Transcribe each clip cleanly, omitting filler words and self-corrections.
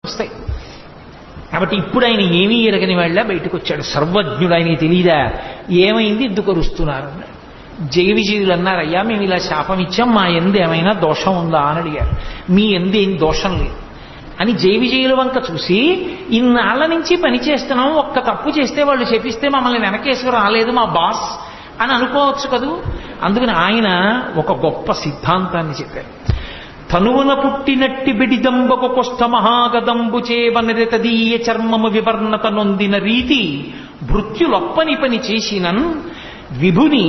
వస్తాయి. కాబట్టి ఇప్పుడు ఆయన ఏమీ ఎరగని వాళ్ళ బయటకు వచ్చాడు. సర్వజ్ఞుడు, ఆయనకి తెలియదా ఏమైంది, ఎందుకు అరుస్తున్నారు. జగవిజయులు అన్నారు, అయ్యా మేము ఇలా శాపం ఇచ్చాం, మా ఎందు ఏమైనా దోషం ఉందా అని అడిగారు. మీ ఎందు ఏం దోషం లేదు అని జయవిజయుల వంక చూసి, ఇన్నాళ్ల నుంచి పని చేస్తున్నాం, ఒక్క తప్పు చేస్తే వాళ్ళు చెప్పిస్తే మమ్మల్ని వెనకేసుకు రాలేదు మా బాస్ అని అనుకోవచ్చు కదూ. అందుకని ఆయన ఒక గొప్ప సిద్ధాంతాన్ని చెప్పారు. తనువున పుట్టినట్టి బిడిదంబకు కొష్ట మహాగదంబు చేవనరితదీయ చర్మము వివర్ణత నొందిన రీతి భృత్యులొప్పని పని చేసినన్ విభుని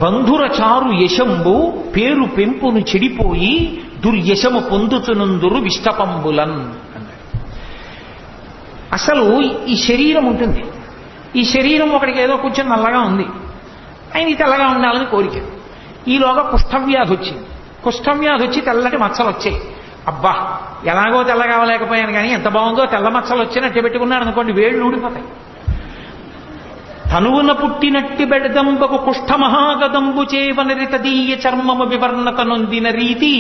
బంధుర చారు యశంబు పేరు పెంపును చెడిపోయి దుర్యశము పొందుతునందురు విష్టపంబులన్ అన్నాడు. అసలు ఈ శరీరం ఉంటుంది, ఈ శరీరం ఒకడికి ఏదో కొంచెం నల్లగా ఉంది, ఆయన తెల్లగా ఉండాలని కోరిక. ఈలోగా కుష్ఠవ్యాధి వచ్చింది, కుష్ఠవ్యాధి వచ్చి తెల్లటి మచ్చలు వచ్చాయి. అబ్బా ఎలాగో తెల్ల కావలేకపోయాను కానీ ఎంత బాగుందో తెల్ల మచ్చలు వచ్చినట్టు పెట్టుకున్నాడు అనుకోండి, వేళ్ళు ఊడిపోతాయి. తనువున పుట్టినట్టి బెడదంబకు కుష్ఠ మహాగదంబు చేవనరితదీయ చర్మము వివర్ణత నొందిన రీతి,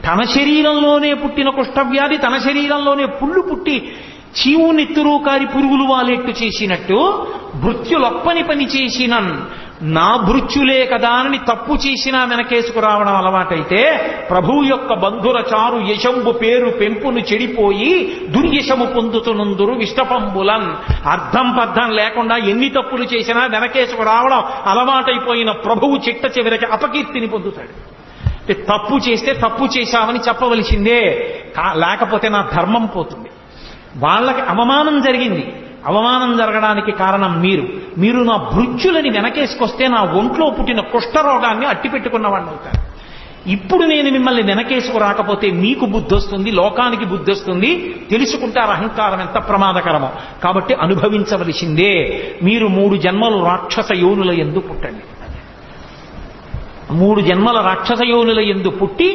తన శరీరంలోనే పుట్టిన కుష్ఠవ్యాధి తన శరీరంలోనే పుళ్ళు పుట్టి చీవు నెత్తురు కారి పురుగులు వాలేట్టు చేసినట్టు భృత్యులొప్పని పని చేసిన నా భృత్యులే కదా అని తప్పు చేసినా వెనకేసుకు రావడం అలవాటైతే, ప్రభువు యొక్క బంధుర చారు యశంబు పేరు పెంపును చెడిపోయి దుర్యశము పొందుతునందురు విష్టపంబులన్. అర్థం పర్థం లేకుండా ఎన్ని తప్పులు చేసినా వెనకేసుకు రావడం అలవాటైపోయిన ప్రభువు చిట్ట చివరికి అపకీర్తిని పొందుతాడు. తప్పు చేస్తే తప్పు చేశామని చెప్పవలసిందే, లేకపోతే నా ధర్మం పోతుంది. వాళ్ళకి అవమానం జరిగింది, అవమానం జరగడానికి కారణం మీరు నా భృత్యులని వెనకేసుకొస్తే నా ఒంట్లో పుట్టిన కుష్ఠరోగాన్ని అట్టిపెట్టుకున్న వాళ్ళు అవుతారు. ఇప్పుడు నేను మిమ్మల్ని వెనకేసుకు రాకపోతే మీకు బుద్ధి వస్తుంది, లోకానికి బుద్ధి వస్తుంది, తెలుసుకుంటారు అహంకారం ఎంత ప్రమాదకరమో. కాబట్టి అనుభవించవలసిందే. మీరు 3 జన్మలు రాక్షస యోనుల యందు పుట్టండి. 3 జన్మల రాక్షస యోనుల యందు పుట్టి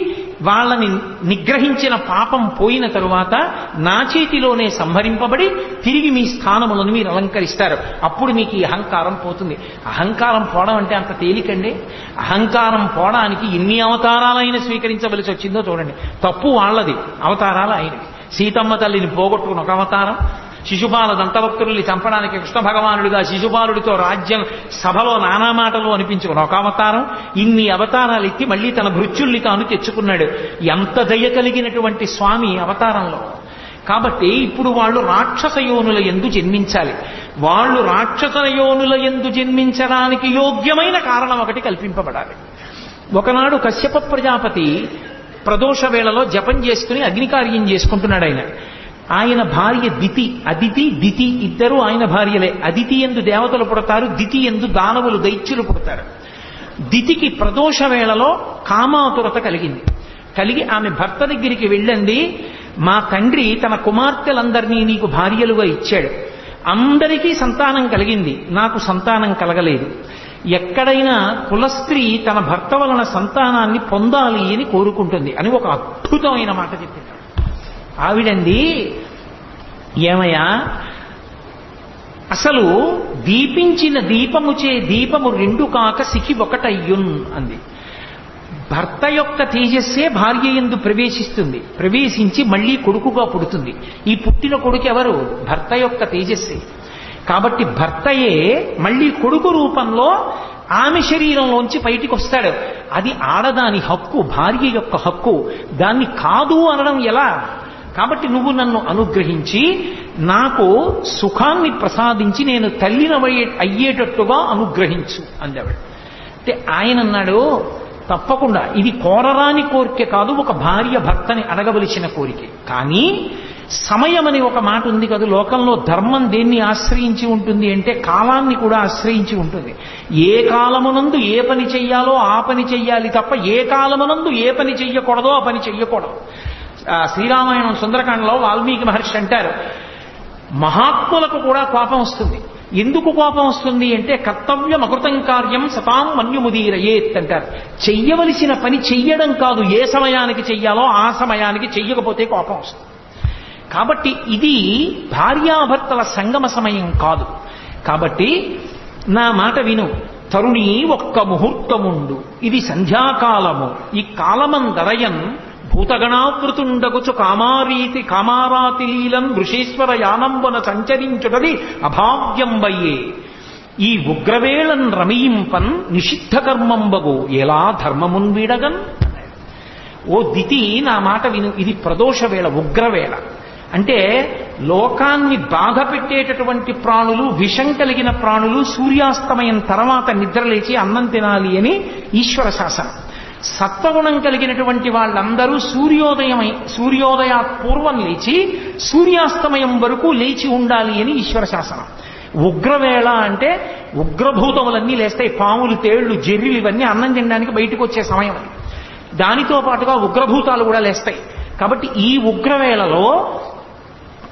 వాళ్ళని నిగ్రహించిన పాపం పోయిన తరువాత నా చేతిలోనే సంహరింపబడి తిరిగి మీ స్థానములను మీరు అలంకరిస్తారు. అప్పుడు మీకు ఈ అహంకారం పోతుంది. అహంకారం పోవడం అంటే అంత తేలికండి. అహంకారం పోవడానికి ఎన్ని అవతారాలైనా స్వీకరించవలసి వచ్చిందో చూడండి. తప్పు వాళ్ళది, అవతారాలు ఆయనవి. సీతమ్మ తల్లిని పోగొట్టుకుని ఒక అవతారం, శిశుపాల దంతభక్తుల్ని చంపడానికి కృష్ణ భగవానుడిగా శిశుపాలుడితో రాజ్యం సభలో నానా మాటలు అనిపించుకుని ఒక అవతారం. ఇన్ని అవతారాలు ఎత్తి మళ్ళీ తన భృత్యుల్ని తాను తెచ్చుకున్నాడు. ఎంత దయ కలిగినటువంటి స్వామి అవతారంలో. కాబట్టి ఇప్పుడు వాళ్ళు రాక్షస యోనుల యందు జన్మించాలి. వాళ్ళు రాక్షస యోనుల యందు జన్మించడానికి యోగ్యమైన కారణం ఒకటి కల్పింపబడాలి. ఒకనాడు కశ్యప ప్రజాపతి ప్రదోష వేళలో జపం చేసుకుని అగ్నికార్యం చేసుకుంటున్నాడు. ఆయన భార్య దితి, అదితి దితి ఇద్దరు ఆయన భార్యలే. అదితి యందు దేవతలు పుడతారు, దితి యందు దానవులు దైత్యులు పుడతారు. దితికి ప్రదోష వేళలో కామాతురత కలిగి ఆమె భర్త దగ్గరికి వెళ్ళండి, మా తండ్రి తన కుమార్తెలందరినీ నీకు భార్యలుగా ఇచ్చాడు, అందరికీ సంతానం కలిగింది, నాకు సంతానం కలగలేదు. ఎక్కడైనా కులస్త్రీ తన భర్త వలన సంతానాన్ని పొందాలి అని కోరుకుంటుంది అని ఒక అద్భుతమైన మాట చెప్పింది. ఆవిడండి, ఏమయ్యా అసలు దీపించిన దీపముచే దీపము 2 కాక సికి 1 అయ్యున్ అంది. భర్త యొక్క తేజస్సే భార్య యందు ప్రవేశిస్తుంది, ప్రవేశించి మళ్ళీ కొడుకుగా పుడుతుంది. ఈ పుట్టిన కొడుకు ఎవరు? భర్త యొక్క తేజస్సే. కాబట్టి భర్తయే మళ్ళీ కొడుకు రూపంలో ఆమె శరీరంలోంచి బయటికి వస్తాడు. అది ఆడదాని హక్కు, భార్య యొక్క హక్కు. దాన్ని కాదు అనడం ఎలా? కాబట్టి నువ్వు నన్ను అనుగ్రహించి నాకు సుఖాన్ని ప్రసాదించి నేను తల్లిని అయ్యేటట్టుగా అనుగ్రహించు అందాడు. అంటే ఆయన అన్నాడు, తప్పకుండా ఇది కోరరాని కోరిక కాదు, ఒక భార్య భర్తని అడగవలసిన కోరిక. కానీ సమయం అని ఒక మాట ఉంది కదా, లోకంలో ధర్మం దేన్ని ఆశ్రయించి ఉంటుంది అంటే కాలాన్ని కూడా ఆశ్రయించి ఉంటుంది. ఏ కాలమునందు ఏ పని చెయ్యాలో ఆ పని చెయ్యాలి తప్ప ఏ కాలమునందు ఏ పని చెయ్యకూడదో ఆ పని చెయ్యకూడదు. శ్రీరామాయణం సుందరకాండలో వాల్మీకి మహర్షి అంటారు, మహాత్ములకు కూడా కోపం వస్తుంది. ఎందుకు కోపం వస్తుంది అంటే కర్తవ్యం అకృతం కార్యం సతాం మన్యుముదీరయేత్ అంటారు. చెయ్యవలసిన పని చెయ్యడం కాదు, ఏ సమయానికి చెయ్యాలో ఆ సమయానికి చెయ్యకపోతే కోపం వస్తుంది. కాబట్టి ఇది భార్యాభర్తల సంగమ సమయం కాదు. కాబట్టి నా మాట విను, తరుణి ఒక్క ముహూర్తముండు, ఇది సంధ్యాకాలము, ఈ కాలమందరయన్ భూతగణావృతుండగుచు కామారాతి లీలన్ వృషేశ్వర యానంబన సంచరించుటది అభావ్యంబయ్యే ఈ ఉగ్రవేళన్ రమయింపన్ నిషిద్ధ కర్మంబగు ఎలా ధర్మమున్ వీడగన్. ఓ దితి నా మాట విను, ఇది ప్రదోష వేళ, ఉగ్రవేళ. అంటే లోకాన్ని బాధ పెట్టేటటువంటి ప్రాణులు, విషం కలిగిన ప్రాణులు సూర్యాస్తమయం తర్వాత నిద్రలేచి అన్నం తినాలి అని ఈశ్వర శాసనం. సత్వగుణం కలిగినటువంటి వాళ్ళందరూ సూర్యోదయాత్ పూర్వం లేచి సూర్యాస్తమయం వరకు లేచి ఉండాలి అని ఈశ్వర శాసనం. ఉగ్రవేళ అంటే ఉగ్రభూతములన్నీ లేస్తాయి, పాములు, తేళ్లు, జెర్రీలు ఇవన్నీ అన్నం తినడానికి బయటకు వచ్చే సమయం అది. దానితో పాటుగా ఉగ్రభూతాలు కూడా లేస్తాయి. కాబట్టి ఈ ఉగ్రవేళలో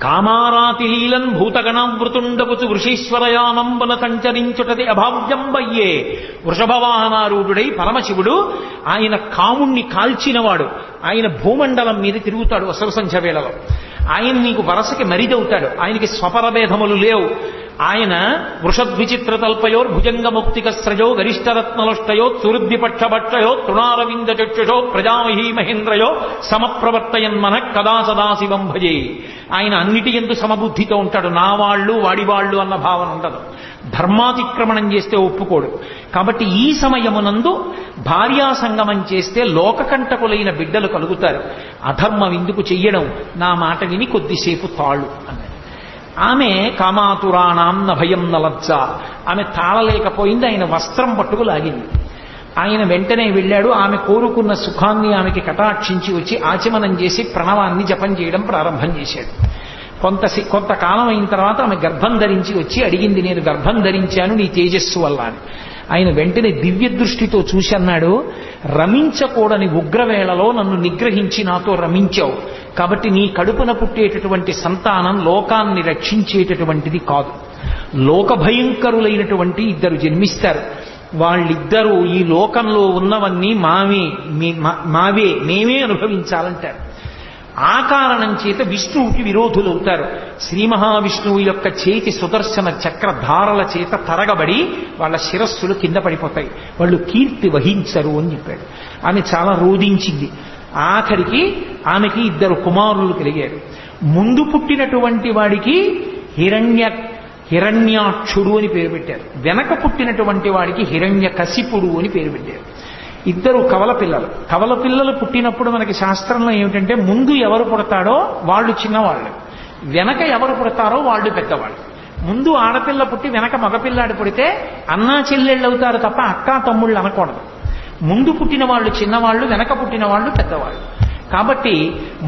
కామారాతి లీలన్ భూతగణావృతుండగుచు వృషీశ్వరయానంబన సంచరించుటది అభావ్యంబయ్యే. వృషభవాహనారూఢుడై పరమశివుడు, ఆయన కాముణ్ణి కాల్చినవాడు, ఆయన భూమండలం మీద తిరుగుతాడు అసలు సంధ్య వేళలో. ఆయన నీకు వరసకి మరిదవుతాడు, ఆయనకి స్వపరభేదములు లేవు. ఆయన వృషద్విచిత్రతల్పయో భుజంగముక్తికస్రజో గరిష్టరత్నలుష్టయో సురుద్ధిపక్షభక్షయో తృణారవింద చక్షుషో ప్రజామహీ మహేంద్రయో సమప్రవర్తయన్మన కదా సదాశివం భజే. ఆయన అన్నిటి యందు సమబుద్ధితో ఉంటాడు, నా వాళ్ళు వాడివాళ్ళు అన్న భావన ఉండదు. ధర్మాతిక్రమణం చేస్తే ఒప్పుకోడు. కాబట్టి ఈ సమయమునందు భార్యా సంగమం చేస్తే లోకకంటకులైన బిడ్డలు కలుగుతారు. అధర్మం ఎందుకు చెయ్యడం, నా మాట విని కొద్దిసేపు తాళు అన్నది. ఆమె కామాతురాణాం న భయం న లజ్జ. ఆమె తాళలేకపోయింది, ఆయన వస్త్రం పట్టుకు లాగింది. ఆయన వెంటనే వెళ్ళాడు, ఆమె కోరుకున్న సుఖాన్ని ఆమెకి కటాక్షించి వచ్చి ఆచమనం చేసి ప్రణవాన్ని జపం చేయడం ప్రారంభం చేశాడు. కొంతకాలం అయిన తర్వాత ఆమె గర్భం ధరించి వచ్చి అడిగింది, నేను గర్భం ధరించాను నీ తేజస్సు వల్ల అని. ఆయన వెంటనే దివ్య దృష్టితో చూసి అన్నాడు, రమించకూడని ఉగ్రవేళలో నన్ను నిగ్రహించి నాతో రమించావు, కాబట్టి నీ కడుపున పుట్టేటటువంటి సంతానం లోకాన్ని రక్షించేటటువంటిది కాదు. లోక భయంకరులైనటువంటి ఇద్దరు జన్మిస్తారు. వాళ్ళిద్దరూ ఈ లోకంలో ఉన్నవన్నీ మావే, మేమే అనుభవించాలంటారు. ఆ కారణం చేత విష్ణువుకి విరోధులవుతారు. శ్రీ మహావిష్ణువు యొక్క చేతి సుదర్శన చక్రధారల చేత తరగబడి వాళ్ళ శిరస్సులు కింద పడిపోతాయి, వాళ్ళు కీర్తి వహించరు అని చెప్పాడు. ఆమె చాలా రోధించింది. ఆఖరికి ఆమెకి ఇద్దరు కుమారులు కలిగారు. ముందు పుట్టినటువంటి వాడికి హిరణ్యాక్షుడు అని పేరు పెట్టారు, వెనక పుట్టినటువంటి వాడికి హిరణ్యకశిపుడు అని పేరు పెట్టారు. ఇద్దరు కవల పిల్లలు. కవల పిల్లలు పుట్టినప్పుడు మనకి శాస్త్రంలో ఏమిటంటే, ముందు ఎవరు పుడతాడో వాళ్ళు చిన్నవాళ్ళు, వెనక ఎవరు పుడతారో వాళ్ళు పెద్దవాళ్ళు. ముందు ఆడపిల్ల పుట్టి వెనక మగపిల్లాడు పుడితే అన్నా చెల్లెళ్ళు అవుతారు తప్ప అక్కా తమ్ముళ్ళు అనకూడదు. ముందు పుట్టిన వాళ్ళు చిన్నవాళ్ళు, వెనక పుట్టిన వాళ్ళు పెద్దవాళ్ళు. కాబట్టి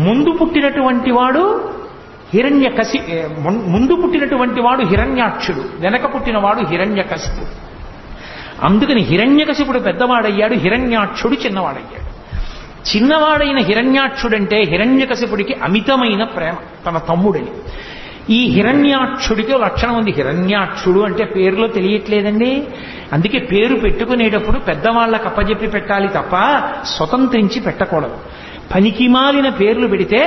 ముందు పుట్టినటువంటి వాడు ముందు పుట్టినటువంటి వాడు హిరణ్యాక్షుడు, వెనక పుట్టినవాడు హిరణ్యకశిపుడు. అందుకని హిరణ్యకశిపుడు పెద్దవాడయ్యాడు, హిరణ్యాక్షుడు చిన్నవాడయ్యాడు. చిన్నవాడైన హిరణ్యాక్షుడంటే హిరణ్యకశిపుడికి అమితమైన ప్రేమ తన తమ్ముడిని. ఈ హిరణ్యాక్షుడికి లక్షణం ఉంది. హిరణ్యాక్షుడు అంటే పేరులో తెలియట్లేదండి. అందుకే పేరు పెట్టుకునేటప్పుడు పెద్దవాళ్ళకు అప్పజెప్పి పెట్టాలి తప్ప స్వతంత్రించి పెట్టకూడదు. పనికిమాలిన పేర్లు పెడితే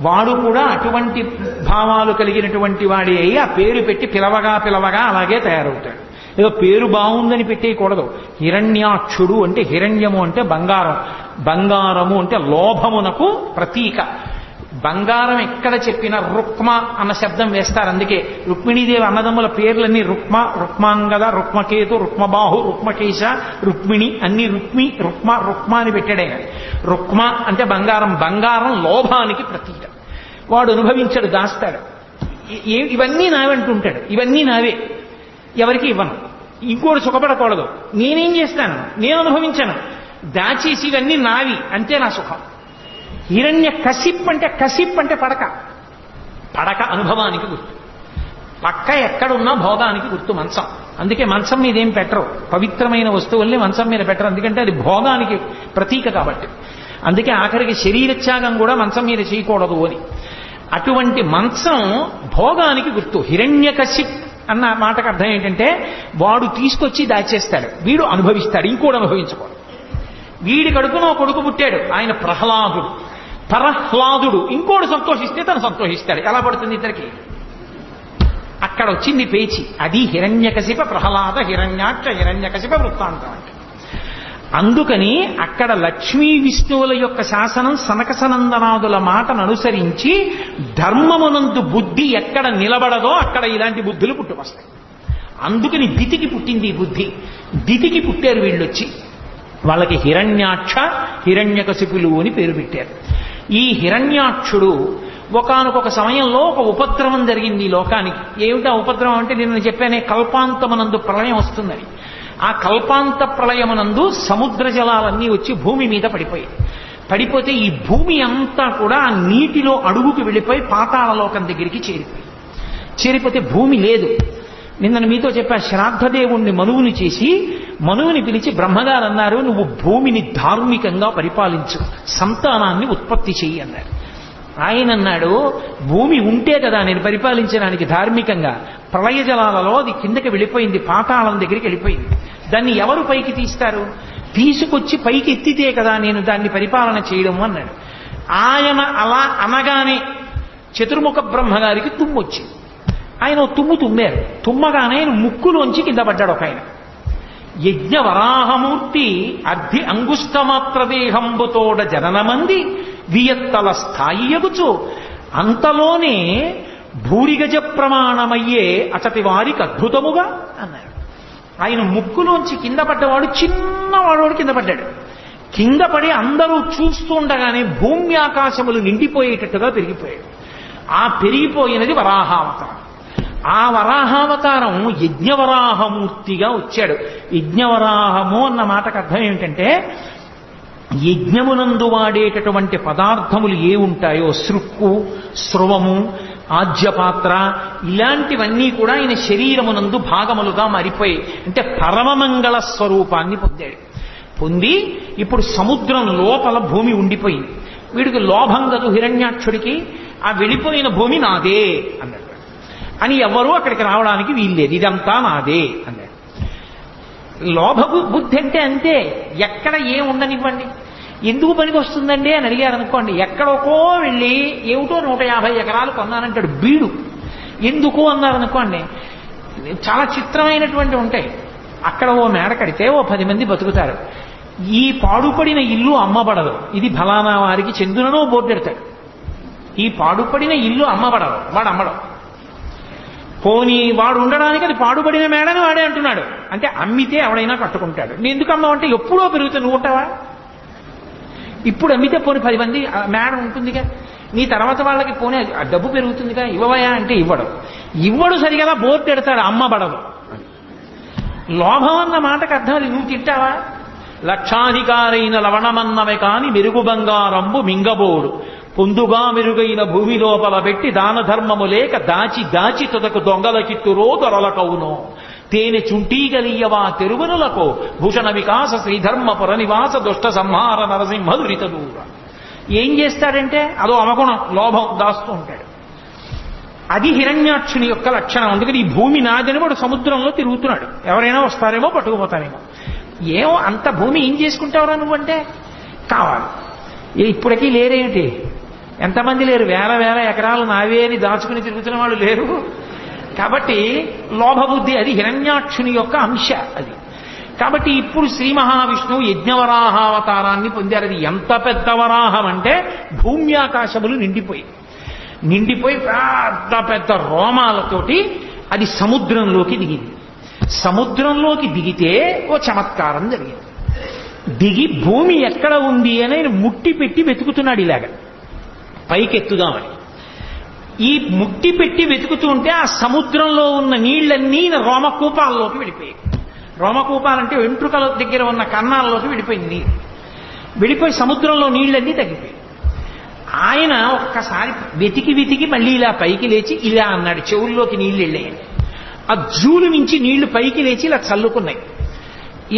వాడు కూడా అటువంటి భావాలు కలిగినటువంటి వాడి అయి ఆ పేరు పెట్టి పిలవగా అలాగే తయారవుతాడు. ఏదో పేరు బాగుందని పెట్టేయకూడదు. హిరణ్యాక్షుడు అంటే హిరణ్యము అంటే బంగారం, బంగారము అంటే లోభమునకు ప్రతీక. బంగారం ఎక్కడ చెప్పినా రుక్మ అన్న శబ్దం వేస్తారు. అందుకే రుక్మిణీదేవి అన్నదమ్ముల పేర్లన్నీ రుక్మ, రుక్మాంగద, రుక్మకేతు, రుక్మబాహు, రుక్మకేశ, రుక్మిణి అన్ని రుక్మ అని పెట్టాడే. రుక్మ అంటే బంగారం, బంగారం లోభానికి ప్రతీక. వాడు అనుభవించాడు, దాస్తాడు. ఇవన్నీ నావంటుంటాడు, ఇవన్నీ నావే, ఎవరికి ఇవ్వను, ఇంకోటి సుఖపడకూడదు, నేనేం చేస్తాను, నేను అనుభవించాను, దాచేసి ఇవన్నీ నావి అంతే నా సుఖం. హిరణ్య కశిప్ అంటే పడక అనుభవానికి గుర్తు. పక్క ఎక్కడున్నా భోగానికి గుర్తు మంచం. అందుకే మంచం మీద ఏం పెట్టరు, పవిత్రమైన వస్తువుల్ని మంచం మీద పెట్టరు, ఎందుకంటే అది భోగానికి ప్రతీక కాబట్టి. అందుకే ఆఖరికి శరీరత్యాగం కూడా మంచం మీద చేయకూడదు అని. అటువంటి మంచం భోగానికి గుర్తు. హిరణ్యకశిప్ అన్న మాటకు అర్థం ఏంటంటే వాడు తీసుకొచ్చి దాచేస్తాడు, వీడు అనుభవిస్తాడు, ఇంకోడు అనుభవించుకోడు. వీడి కడుపున కొడుకు పుట్టాడు, ఆయన ప్రహ్లాదుడు, ఇంకోడు సంతోషిస్తే తను సంతోషిస్తాడు. ఎలా పడుతుంది ఇద్దరికి? అక్కడ వచ్చింది పేచి. అది హిరణ్యకశిప ప్రహ్లాద హిరణ్యాక్ష హిరణ్యకశిప వృత్తాంతం అంటే. అందుకని అక్కడ లక్ష్మీ విష్ణువుల యొక్క శాసనం సనక సనందనాదుల మాటను అనుసరించి ధర్మమునందు బుద్ధి ఎక్కడ నిలబడదో అక్కడ ఇలాంటి బుద్ధులు పుట్టుకొస్తాయి. అందుకని దితికి పుట్టింది ఈ బుద్ధి. దితికి పుట్టారు వీళ్ళొచ్చి. వాళ్ళకి హిరణ్యాక్ష హిరణ్యకశిపులు అని పేరు పెట్టారు. ఈ హిరణ్యాక్షుడు ఒకానొక సమయంలో ఒక ఉపద్రవం జరిగింది ఈ లోకానికి. ఏమిటా ఉపద్రవం అంటే నేను చెప్పానే కల్పాంతమనందు ప్రళయం వస్తుందని. ఆ కల్పాంత ప్రళయమునందు సముద్ర జలాలన్నీ వచ్చి భూమి మీద పడిపోతే ఈ భూమి అంతా కూడా ఆ నీటిలో అడుగుకు వెళ్ళిపోయి పాతాళలోకం దగ్గరికి చేరిపోతే భూమి లేదు. నిన్న మీతో చెప్పా, శ్రాద్ధదేవుణ్ణి మనువుని చేసి మనువుని పిలిచి బ్రహ్మగారు అన్నారు, నువ్వు భూమిని ధార్మికంగా పరిపాలించు, సంతానాన్ని ఉత్పత్తి చెయ్యి అన్నారు. ఆయన అన్నాడు, భూమి ఉంటే కదా నేను పరిపాలించడానికి ధార్మికంగా, ప్రళయ జలాలలో అది కిందకి వెళ్ళిపోయింది, పాతాళం దగ్గరికి వెళ్ళిపోయింది, దాన్ని ఎవరు పైకి తీస్తారు, తీసుకొచ్చి పైకి ఎత్తితే కదా నేను దాన్ని పరిపాలన చేయడం అన్నాడు. ఆయన అలా అనగానే చతుర్ముఖ బ్రహ్మగారికి తుమ్మొచ్చింది. ఆయన తుమ్మారు. తుమ్మగానే ఆయన ముక్కులోంచి కింద పడ్డాడు ఒక ఆయన. యజ్ఞవరాహమూర్తి అర్ధి అంగుష్టమాత్రదేహంబుతోడ జననమంది వియత్తల స్థాయి ఎగుచు అంతలోనే భూరిగజ ప్రమాణమయ్యే అచటి వారికి అద్భుతముగా అన్నాడు. ఆయన ముక్కులోంచి కింద పడ్డవాడు చిన్నవాడు కింద పడ్డాడు. కింద పడి అందరూ చూస్తుండగానే భూమి ఆకాశములు నిండిపోయేటట్టుగా పెరిగిపోయాడు. ఆ పెరిగిపోయినది వరాహావతారం. ఆ వరాహావతారం యజ్ఞవరాహమూర్తిగా వచ్చాడు. యజ్ఞవరాహము అన్న మాటకు అర్థం ఏమిటంటే, యజ్ఞమునందు వాడేటటువంటి పదార్థములు ఏ ఉంటాయో, సృక్కు, స్రవము, ఆజ్యపాత్ర, ఇలాంటివన్నీ కూడా ఆయన శరీరమునందు భాగములుగా మారిపోయి, అంటే పరమమంగళ స్వరూపాన్ని పొంది ఇప్పుడు సముద్రం లోపల భూమి ఉండిపోయింది. వీడికి లోభం గదు హిరణ్యాక్షుడికి, ఆ వెళ్ళిపోయిన భూమి నాదే అన్నాడు. అని ఎవరూ అక్కడికి రావడానికి వీల్లేదు, ఇదంతా నాదే అన్నాడు. లోభ బుద్ధి అంటే అంతే, ఎక్కడ ఏం ఉండనివ్వండి. ఎందుకు పనికి వస్తుందండి అని అడిగారు అనుకోండి, ఎక్కడికో వెళ్ళి ఏమిటో 150 ఎకరాలు కొన్నానంటాడు బీడు. ఎందుకు అన్నారనుకోండి, చాలా చిత్రమైనటువంటి ఉంటాయి. అక్కడ ఓ మేడ కడితే ఓ 10 మంది బతుకుతారు. ఈ పాడుపడిన ఇల్లు అమ్మబడదు, ఇది ఫలానా వారికి చెందుననో బోర్డు పెడతాడు. ఈ పాడుపడిన ఇల్లు అమ్మబడదు, వాడు అమ్మడం. పోనీ వాడు ఉండడానికి అది పాడుపడిన మేడని వాడే అంటున్నాడు. అంటే అమ్మితే ఎవడైనా కట్టుకుంటాడు. నేను ఎందుకు అమ్మావంటే ఎప్పుడో పెరుగుతుంది, నువ్వు ఉంటావా? ఇప్పుడు అమ్మితే పోనీ 10 మంది మేడ ఉంటుందిగా, నీ తర్వాత వాళ్ళకి పోనీ డబ్బు పెరుగుతుందిగా, ఇవ్వవయా అంటే ఇవ్వడు సరిగా బోర్డు పెడతాడు, అమ్మబడదు. లోభం అన్న మాటకు అర్థం అది. నువ్వు తింటావా? లక్షాధికారైన లవణమన్నమే కాని మెరుగు బంగారంబు మింగబోడు, పొందుగా మెరుగైన భూమి లోపల పెట్టి దాన ధర్మము లేక దాచి దాచి తొదకు దొంగల కిత్తురో దొరలకవునో, తేనె చుంటీగలియవా తెరువనులకు భూషణ వికాస శ్రీధర్మ పురనివాస దుష్ట సంహార నరసింహ దురిత దూర. ఏం చేస్తాడంటే అదో అమగుణం, లోభం దాస్తూ ఉంటాడు. అది హిరణ్యాక్షుని యొక్క లక్షణం. అందుకని ఈ భూమి నాదని వాడు సముద్రంలో తిరుగుతున్నాడు. ఎవరైనా వస్తారేమో పట్టుకుపోతారేమో. ఏమో అంత భూమి ఏం చేసుకుంటావురా నువ్వంటే కావాలి. ఇప్పటికీ లేరేమిటి, ఎంతమంది లేరు, వేల ఎకరాలు నావే అని దాచుకుని తిరుగుతున్న వాళ్ళు లేరు. కాబట్టి లోభబుద్ధి అది హిరణ్యాక్షుని యొక్క అంశ అది. కాబట్టి ఇప్పుడు శ్రీ మహావిష్ణువు యజ్ఞవరాహావతారాన్ని పొందారు. అది ఎంత పెద్ద వరాహం అంటే భూమి ఆకాశములు నిండిపోయి పెద్ద పెద్ద రోమాలతోటి అది సముద్రంలోకి దిగింది. సముద్రంలోకి దిగితే ఓ చమత్కారం జరిగింది. దిగి భూమి ఎక్కడ ఉంది అని ఆయన ముట్టి పెట్టి వెతుకుతున్నాడు, ఇలాగా పైకెత్తుదామని. ఈ ముట్టి పెట్టి వెతుకుతూ ఉంటే ఆ సముద్రంలో ఉన్న నీళ్లన్నీ రోమకూపాల్లోకి వెళ్ళిపోయాయి. రోమకూపాలంటే వెంట్రుకల దగ్గర ఉన్న కన్నాల్లోకి వెళ్ళిపోయింది నీరు. వెళ్ళిపోయి సముద్రంలో నీళ్లన్నీ తగ్గిపోయాయి. ఆయన ఒక్కసారి వెతికి మళ్ళీ ఇలా పైకి లేచి ఇలా అన్నాడు, చెవుల్లోకి నీళ్లు వెళ్ళాయని. ఆ జూలు నుంచి నీళ్లు పైకి లేచి ఇలా చల్లుకున్నాయి.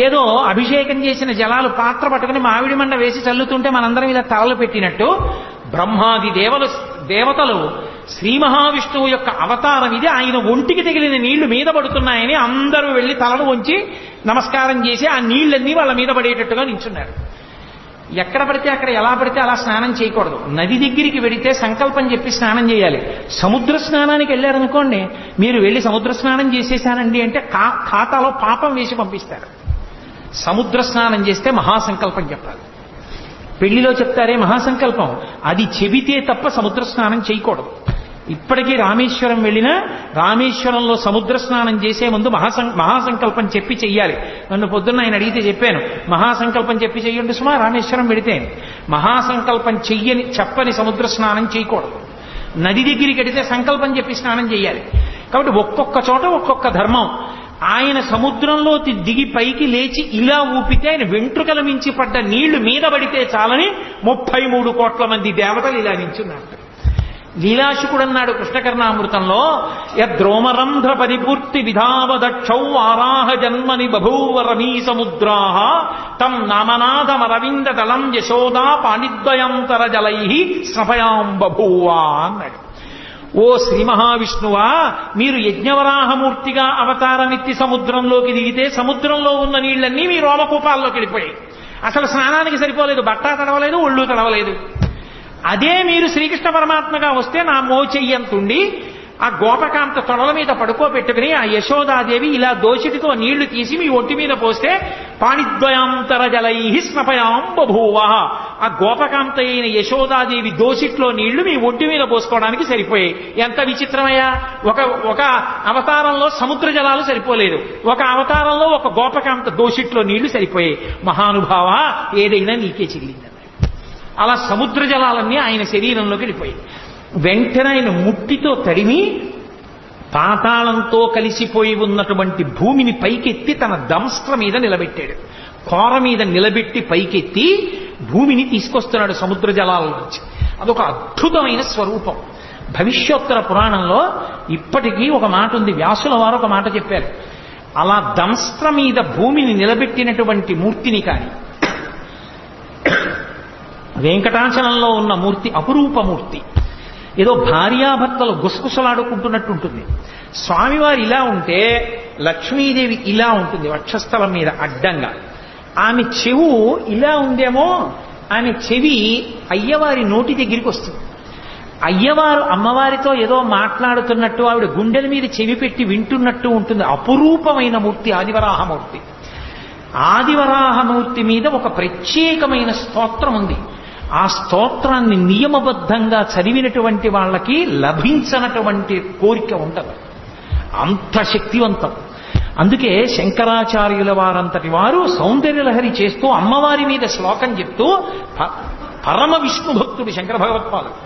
ఏదో అభిషేకం చేసిన జలాలు పాత్ర పట్టుకుని మామిడి మండ వేసి చల్లుతుంటే మనందరం ఇలా తలలు పెట్టినట్టు బ్రహ్మాది దేవతలు శ్రీ మహావిష్ణువు యొక్క అవతారం ఇది, ఆయన ఒంటికి తగిలిన నీళ్లు మీద పడుతున్నాయని అందరూ వెళ్లి తలను వంచి నమస్కారం చేసి ఆ నీళ్లన్నీ వాళ్ళ మీద పడేటట్టుగా నిల్చున్నారు. ఎక్కడ పడితే అక్కడ ఎలా పడితే అలా స్నానం చేయకూడదు. నది దగ్గరికి వెడితే సంకల్పం చెప్పి స్నానం చేయాలి. సముద్ర స్నానానికి వెళ్ళారనుకోండి, మీరు వెళ్ళి సముద్ర స్నానం చేసేసానండి అంటే ఖాతాలో పాపం వేసి పంపిస్తారు. సముద్ర స్నానం చేస్తే మహాసంకల్పం చెప్పాలి. పెళ్లిలో చెప్తారే మహాసంకల్పం, అది చెబితే తప్ప సముద్ర స్నానం చేయకూడదు. ఇప్పటికీ రామేశ్వరం వెళ్ళినా రామేశ్వరంలో సముద్ర స్నానం చేసే ముందు మహాసంకల్పం చెప్పి చెయ్యాలి. నన్ను పొద్దున్న ఆయన అడిగితే చెప్పాను, మహాసంకల్పం చెప్పి చెయ్యండి సుమా రామేశ్వరం వెడితే. మహాసంకల్పం చెప్పని సముద్ర స్నానం చేయకూడదు. నది దగ్గరికి వెడితే సంకల్పం చెప్పి స్నానం చేయాలి. కాబట్టి ఒక్కొక్క చోట ఒక్కొక్క ధర్మం. ఆయన సముద్రంలో దిగి పైకి లేచి ఇలా ఊపితే ఆయన వెంట్రుకల మించి పడ్డ నీళ్లు మీద పడితే చాలని 33 కోట్ల మంది దేవతలు ఇలా నించున్నారు. లీలాశుకుడు అన్నాడు కృష్ణకర్ణామృతంలో, యద్రోమరంధ్ర పరిపూర్తి విధావదక్షౌ ఆరాహ జన్మని బభూవ రమీ సముద్రాః తం నామనాథమరవింద దళం యశోదా పాణిద్వయంతర జలై స్నపయాం బభూవా అన్నాడు. ఓ శ్రీ మహావిష్ణువా, మీరు యజ్ఞవరాహమూర్తిగా అవతారమెత్తి సముద్రంలోకి దిగితే సముద్రంలో ఉన్న నీళ్లన్నీ మీ రోమకూపాల్లోకి వెళ్ళిపోయాయి. అసలు స్నానానికి సరిపోలేదు, బట్టా తడవలేదు, ఒళ్ళు తడవలేదు. అదే మీరు శ్రీకృష్ణ పరమాత్మగా వస్తే నా మోచెయ్యంతుండి ఆ గోపకాంత తొడల మీద పడుకోబెట్టుకుని ఆ యశోదాదేవి ఇలా దోషిటితో నీళ్లు తీసి మీ ఒంటి మీద పోస్తే పాణిద్వయాంతర జలై స్నపయాం బభూవ. ఆ గోపకాంత అయిన యశోదాదేవి దోషిట్లో నీళ్లు మీ ఒంటి మీద పోసుకోవడానికి సరిపోయాయి. ఎంత విచిత్రమయ్యా! ఒక అవతారంలో సముద్ర జలాలు సరిపోలేదు, ఒక అవతారంలో ఒక గోపకాంత దోషిట్లో నీళ్లు సరిపోయాయి. మహానుభావ, ఏదైనా నీకే చెల్లింది. అలా సముద్ర జలాలన్నీ ఆయన శరీరంలోకి వెళ్ళిపోయాయి. వెంటనే ఆయన ముట్టితో తడిమి పాతాళంతో కలిసిపోయి ఉన్నటువంటి భూమిని పైకెత్తి తన దంస్ట్ర మీద నిలబెట్టాడు. కోర మీద నిలబెట్టి పైకెత్తి భూమిని తీసుకొస్తున్నాడు సముద్ర జలాల నుంచి. అదొక అద్భుతమైన స్వరూపం. భవిష్యోత్తర పురాణంలో ఇప్పటికీ ఒక మాట ఉంది. వ్యాసుల వారు ఒక మాట చెప్పారు. అలా దంస్ట్ర మీద భూమిని నిలబెట్టినటువంటి మూర్తిని కానీ, వెంకటాచలంలో ఉన్న మూర్తి అపురూపమూర్తి, ఏదో భార్యాభర్తలు గుసగుసలాడుకుంటున్నట్టుంటుంది. స్వామివారు ఇలా ఉంటే లక్ష్మీదేవి ఇలా ఉంటుంది వక్షస్థలం మీద అడ్డంగా. ఆమె చెవు ఇలా ఉందేమో, ఆమె చెవి అయ్యవారి నోటి దగ్గరికి వస్తుంది. అయ్యవారు అమ్మవారితో ఏదో మాట్లాడుతున్నట్టు ఆవిడ గుండెల మీద చెవి పెట్టి వింటున్నట్టు ఉంటుంది. అపురూపమైన మూర్తి ఆదివరాహమూర్తి. ఆదివరాహమూర్తి మీద ఒక ప్రత్యేకమైన స్తోత్రం ఉంది. ఆ స్తోత్రాన్ని నియమబద్ధంగా చదివినటువంటి వాళ్ళకి లభించనటువంటి కోరిక ఉండదు, అంత శక్తివంతం. అందుకే శంకరాచార్యుల వారంతటి వారు సౌందర్యలహరి చేస్తూ అమ్మవారి మీద శ్లోకం చెప్తూ పరమ విష్ణు భక్తుడు శంకర భగవత్పాదుడు.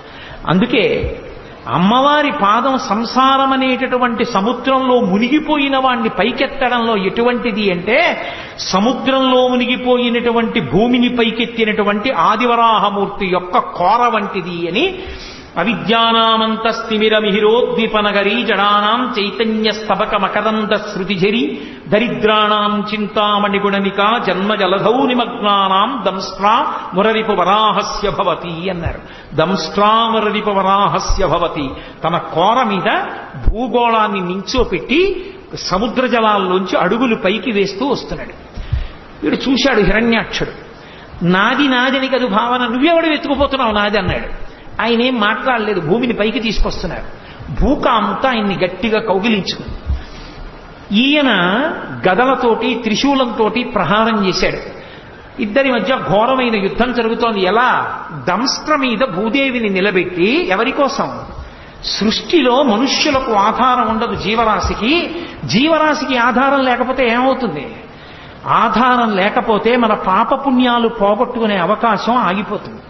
అందుకే అమ్మవారి పాదం సంసారం అనేటటువంటి సముద్రంలో మునిగిపోయిన వాణ్ణి పైకెత్తడంలో ఎటువంటిది అంటే, సముద్రంలో మునిగిపోయినటువంటి భూమిని పైకెత్తినటువంటి ఆదివరాహమూర్తి యొక్క కోర వంటిది అని అవిద్యానామంతస్తిమిరమిహిరోద్దీపనగరీ జడానాం చైతన్య స్తబక మకరంద శృతిఝరి దరిద్రాణాం చింతామణిగుణనికా జన్మ జలధౌ నిమగ్నానాం దంస్ట్రా మురరిపు వరాహస్య భవతి అన్నారు. దంస్ట్రా మురరిపు వరాహస్య భవతి. తన కోర మీద భూగోళాన్ని నించోపెట్టి సముద్ర జలాల్లోంచి అడుగులు పైకి వేస్తూ వస్తున్నాడు. వీడు చూశాడు హిరణ్యాక్షుడు. నాది నాదని కదు భావన, నువ్వెవడు వెతుకుపోతున్నావు నాది అన్నాడు. ఆయన ఏం మాట్లాడలేదు, భూమిని పైకి తీసుకొస్తున్నారు. భూకాంత ఆయన్ని గట్టిగా కౌగిలించుకుంది. ఈయన గదలతోటి త్రిశూలంతో ప్రహారం చేశాడు. ఇద్దరి మధ్య ఘోరమైన యుద్ధం జరుగుతోంది. ఎలా? దంస్ట్ర మీద భూదేవిని నిలబెట్టి, ఎవరి కోసం? సృష్టిలో మనుష్యులకు ఆధారం ఉండదు జీవరాశికి. జీవరాశికి ఆధారం లేకపోతే ఏమవుతుంది? ఆధారం లేకపోతే మన పాపపుణ్యాలు పోగొట్టుకునే అవకాశం ఆగిపోతుంది.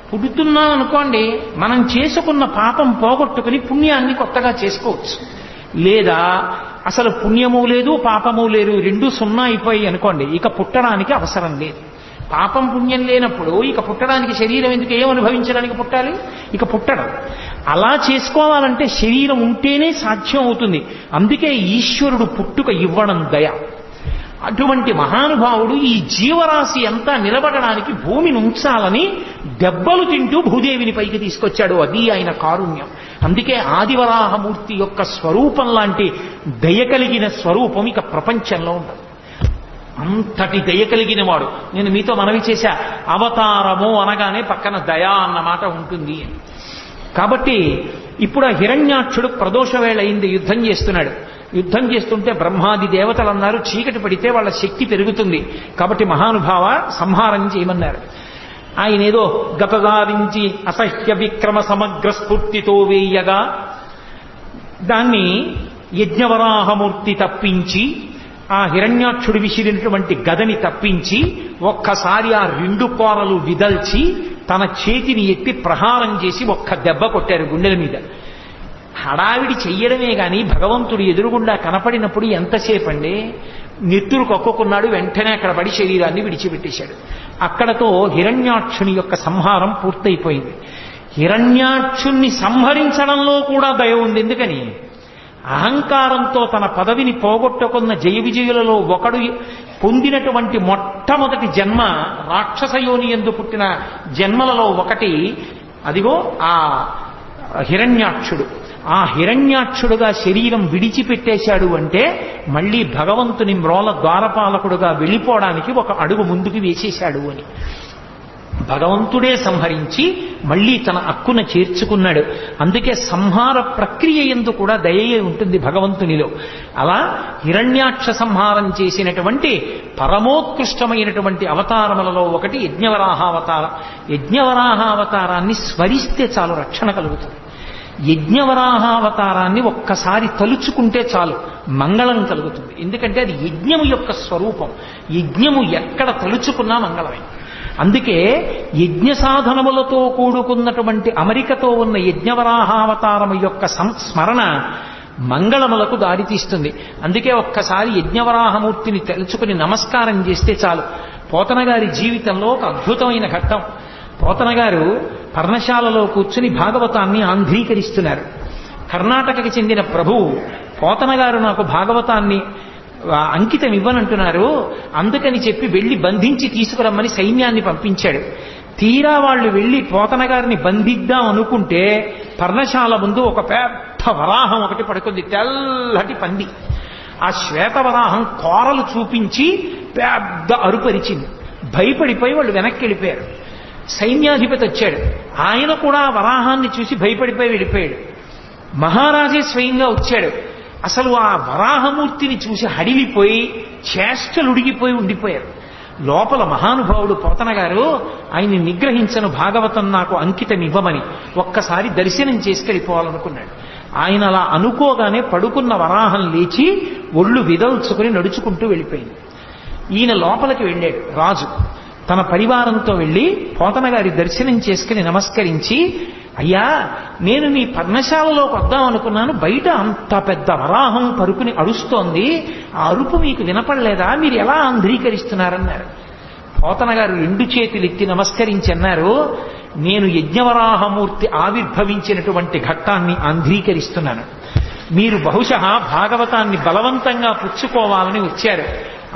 పుడుతున్నాం అనుకోండి, మనం చేసుకున్న పాపం పోగొట్టుకుని పుణ్యాన్ని కొత్తగా చేసుకోవచ్చు. లేదా అసలు పుణ్యము లేదు పాపము లేదు, రెండు సున్నా అయిపోయి అనుకోండి, ఇక పుట్టడానికి అవసరం లేదు. పాపం పుణ్యం లేనప్పుడు ఇక పుట్టడానికి శరీరం ఎందుకు? ఏం అనుభవించడానికి పుట్టాలి? ఇక పుట్టడం. అలా చేసుకోవాలంటే శరీరం ఉంటేనే సాధ్యం అవుతుంది. అందుకే ఈశ్వరుడు పుట్టుక ఇవ్వడం దయ. అటువంటి మహానుభావుడు ఈ జీవరాశి అంతా నిలబడడానికి భూమిని ఉంచాలని దెబ్బలు తింటూ భూదేవిని పైకి తీసుకొచ్చాడు. అది ఆయన కారుణ్యం. అందుకే ఆదివరాహమూర్తి యొక్క స్వరూపం లాంటి దయ కలిగిన స్వరూపం ఇక ప్రపంచంలో ఉండదు. అంతటి దయ కలిగిన వాడు. నేను మీతో మనవి చేశా, అవతారము అనగానే పక్కన దయా అన్న మాట ఉంటుంది అని. కాబట్టి ఇప్పుడు ఆ హిరణ్యాక్షుడు ప్రదోష వేళ అయింది, యుద్ధం చేస్తున్నాడు. యుద్ధం చేస్తుంటే బ్రహ్మాది దేవతలు అన్నారు, చీకటి పడితే వాళ్ళ శక్తి పెరుగుతుంది కాబట్టి మహానుభావ సంహారం చేయమన్నారు. ఆయన ఏదో గతదారించి అసహ్య విక్రమ సమగ్ర స్ఫూర్తితో వేయగా దాన్ని యజ్ఞవరాహమూర్తి తప్పించి, ఆ హిరణ్యాక్షుడు విసిరినటువంటి గదని తప్పించి ఒక్కసారి ఆ 2 కోరలు విదల్చి తన చేతిని ఎత్తి ప్రహారం చేసి ఒక్క దెబ్బ కొట్టారు గుండెల మీద. హడావిడి చెయ్యడమే గాని భగవంతుడు ఎదురుగుండా కనపడినప్పుడు ఎంతసేపు అండి? నెత్తురు కక్కుకున్నాడు, వెంటనే అక్కడ పడి శరీరాన్ని విడిచిపెట్టేశాడు. అక్కడతో హిరణ్యాక్షుని యొక్క సంహారం పూర్తయిపోయింది. హిరణ్యాక్షుణ్ణి సంహరించడంలో కూడా దయ ఉంది. ఎందుకని? అహంకారంతో తన పదవిని పోగొట్టుకున్న జయ విజయులలో ఒకడు పొందినటువంటి మొట్టమొదటి జన్మ రాక్షసయోని యందు పుట్టిన జన్మలలో ఒకటి అదిగో ఆ హిరణ్యాక్షుడు. ఆ హిరణ్యాక్షుడుగా శరీరం విడిచిపెట్టేశాడు అంటే మళ్ళీ భగవంతుని మ్రోల ద్వారపాలకుడుగా వెళ్ళిపోవడానికి ఒక అడుగు ముందుకు వేసేశాడు అని. భగవంతుడే సంహరించి మళ్ళీ తన అక్కున చేర్చుకున్నాడు. అందుకే సంహార ప్రక్రియ యందు కూడా దయయే ఉంటుంది భగవంతునిలో. అలా హిరణ్యాక్ష సంహారం చేసినటువంటి పరమోత్కృష్టమైనటువంటి అవతారములలో ఒకటి యజ్ఞవరాహావతారం. యజ్ఞవరాహావతారాన్ని స్మరిస్తే చాలు రక్షణ కలుగుతుంది. యజ్ఞవరాహావతారాన్ని ఒక్కసారి తలుచుకుంటే చాలు మంగళం కలుగుతుంది. ఎందుకంటే అది యజ్ఞము యొక్క స్వరూపం. యజ్ఞము ఎక్కడ తలుచుకున్నా మంగళమే. అందుకే యజ్ఞ సాధనములతో కూడుకున్నటువంటి అమరికతో ఉన్న యజ్ఞవరాహావతారము యొక్క స్మరణ మంగళములకు దారితీస్తుంది. అందుకే ఒక్కసారి యజ్ఞవరాహమూర్తిని తలుచుకుని నమస్కారం చేస్తే చాలు. పోతన గారి జీవితంలో ఒక అద్భుతమైన ఘట్టం. పోతన గారు పర్ణశాలలో కూర్చుని భాగవతాన్ని ఆంధ్రీకరిస్తున్నారు. కర్ణాటకకి చెందిన ప్రభువు పోతన గారు నాకు భాగవతాన్ని అంకితం ఇవ్వనంటున్నారు, అందుకని చెప్పి వెళ్లి బంధించి తీసుకురమ్మని సైన్యాన్ని పంపించాడు. తీరా వాళ్ళు వెళ్లి పోతన గారిని బంధిద్దాం అనుకుంటే పర్ణశాల ముందు ఒక పెద్ద వరాహం ఒకటి పడుకుంది, తెల్లటి పంది. ఆ శ్వేతవరాహం కోరలు చూపించి పెద్ద అరుపరిచింది. భయపడిపోయి వాళ్ళు వెనక్కి వెళ్ళిపోయారు. సైన్యాధిపతి వచ్చాడు, ఆయన కూడా వరాహాన్ని చూసి భయపడిపోయి వెళ్ళిపోయాడు. మహారాజే స్వయంగా వచ్చాడు. అసలు ఆ వరాహమూర్తిని చూసి హడిలిపోయి చేష్టలుడిగిపోయి ఉండిపోయారు. లోపల మహానుభావుడు పోతన గారు ఆయన్ని నిగ్రహించను, భాగవతం నాకు అంకితం ఇవ్వమని ఒక్కసారి దర్శనం చేసుకెళ్ళిపోవాలనుకున్నాడు. ఆయన అలా అనుకోగానే పడుకున్న వరాహం లేచి ఒళ్ళు విదల్చుకుని నడుచుకుంటూ వెళ్ళిపోయింది. ఈయన లోపలికి వెళ్ళాడు. రాజు తన పరివారంతో వెళ్ళి పోతన గారి దర్శనం చేసుకుని నమస్కరించి, అయ్యా నేను మీ పర్ణశాలలోకి వద్దాం అనుకున్నాను, బయట అంత పెద్ద వరాహం పరుకుని అరుస్తోంది, ఆ అరుపు మీకు వినపడలేదా, మీరు ఎలా ఆంధ్రీకరిస్తున్నారన్నారు. పోతన గారు 2 చేతులు ఎత్తి నమస్కరించి అన్నారు, నేను యజ్ఞవరాహమూర్తి ఆవిర్భవించినటువంటి ఘట్టాన్ని ఆంధ్రీకరిస్తున్నాను. మీరు బహుశా భాగవతాన్ని బలవంతంగా పుచ్చుకోవాలని వచ్చారు.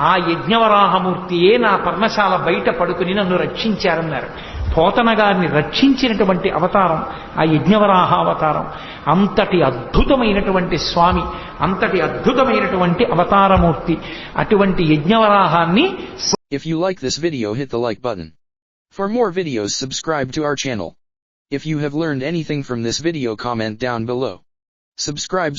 ఆ యజ్ఞవరాహమూర్తియే నా పర్ణశాల బయట పడుకుని నన్ను రక్షించారన్నారు. పోతన గారిని రక్షించినటువంటి అవతారం ఆ యజ్ఞవరాహ అవతారం. అంతటి అద్భుతమైనటువంటి స్వామి, అంతటి అద్భుతమైనటువంటి అవతారమూర్తి. అటువంటి యజ్ఞవరాహాన్ని. If you like this video, hit the like button. For more videos, subscribe to our channel. If you have learned anything from this video, comment down below. Subscribe.